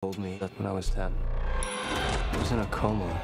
told me that when I was 10. I was in a coma,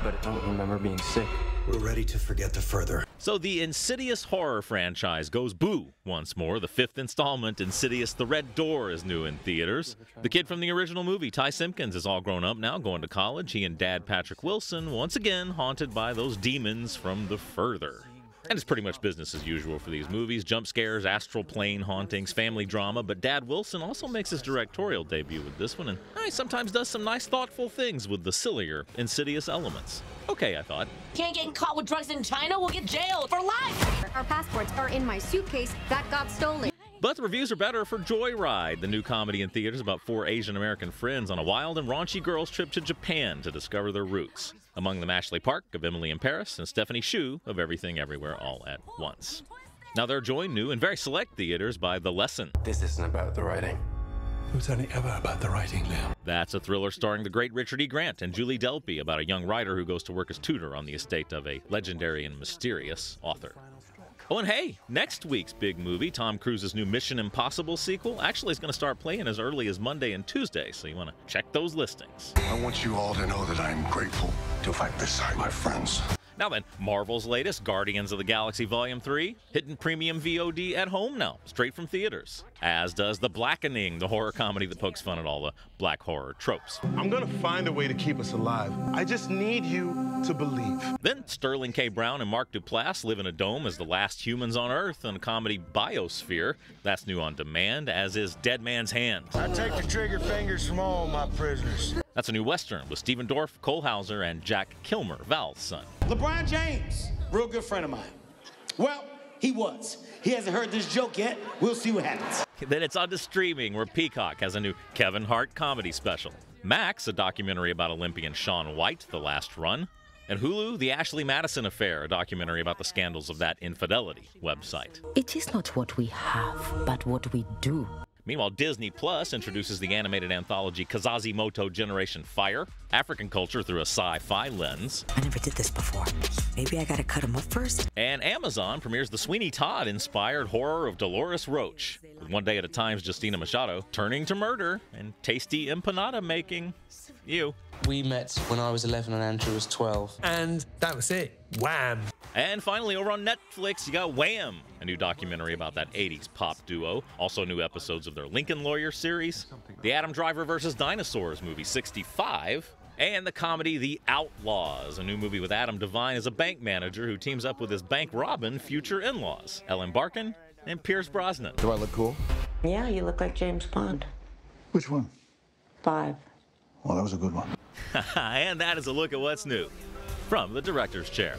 but I don't remember being sick. We're ready to forget the further. So the Insidious horror franchise goes boo once more. The fifth installment, Insidious The Red Door, is new in theaters. The kid from the original movie, Ty Simpkins, is all grown up now, going to college. He and Dad Patrick Wilson, once again, haunted by those demons from the further. And it's pretty much business as usual for these movies. Jump scares, astral plane hauntings, family drama. But Dad Wilson also makes his directorial debut with this one, and he sometimes does some nice, thoughtful things with the sillier, insidious elements. Okay, I thought. Can't get caught with drugs in China, we'll get jailed for life! Our passports are in my suitcase that got stolen. But the reviews are better for Joyride, the new comedy in theaters about four Asian American friends on a wild and raunchy girls' trip to Japan to discover their roots. Among them, Ashley Park of Emily in Paris and Stephanie Hsu of Everything Everywhere All at Once. Now they're joined new in very select theaters by The Lesson. This isn't about the writing. It was only ever about the writing, Liam. That's a thriller starring the great Richard E. Grant and Julie Delpy about a young writer who goes to work as tutor on the estate of a legendary and mysterious author. Oh, and hey, next week's big movie, Tom Cruise's new Mission Impossible sequel, actually is going to start playing as early as Monday and Tuesday, so you want to check those listings. I want you all to know that I'm grateful to fight beside my friends. Now then, Marvel's latest, Guardians of the Galaxy Volume 3, hitting premium VOD at home now, straight from theaters. As does The Blackening, the horror comedy that pokes fun at all the black horror tropes. I'm gonna find a way to keep us alive. I just need you to believe. Then Sterling K. Brown and Mark Duplass live in a dome as the last humans on Earth in a comedy Biosphere. That's new on demand, as is Dead Man's Hand. I take the trigger fingers from all my prisoners. That's a new Western with Stephen Dorff, Cole Hauser, and Jack Kilmer, Val's son. LeBron James, real good friend of mine. Well, he was. He hasn't heard this joke yet. We'll see what happens. Then it's on to streaming, where Peacock has a new Kevin Hart comedy special. Max, a documentary about Olympian Shaun White, The Last Run. And Hulu, The Ashley Madison Affair, a documentary about the scandals of that infidelity website. It is not what we have, but what we do. Meanwhile, Disney Plus introduces the animated anthology Kazazimoto Generation Fire, African culture through a sci-fi lens. I never did this before. Maybe I gotta cut him up first? And Amazon premieres the Sweeney Todd-inspired horror of Dolores Roach, with One Day at a Time's Justina Machado turning to murder and tasty empanada making. Ew. We met when I was 11 and Andrew was 12. And that was it. Wham! And finally, over on Netflix, you got Wham!, a new documentary about that 80s pop duo. Also new episodes of their Lincoln Lawyer series, the Adam Driver vs. Dinosaurs movie 65, and the comedy The Outlaws, a new movie with Adam Devine as a bank manager who teams up with his bank robbing future in-laws, Ellen Barkin and Pierce Brosnan. Do I look cool? Yeah, you look like James Bond. Which one? 5. Well, that was a good one. And that is a look at what's new from the director's chair.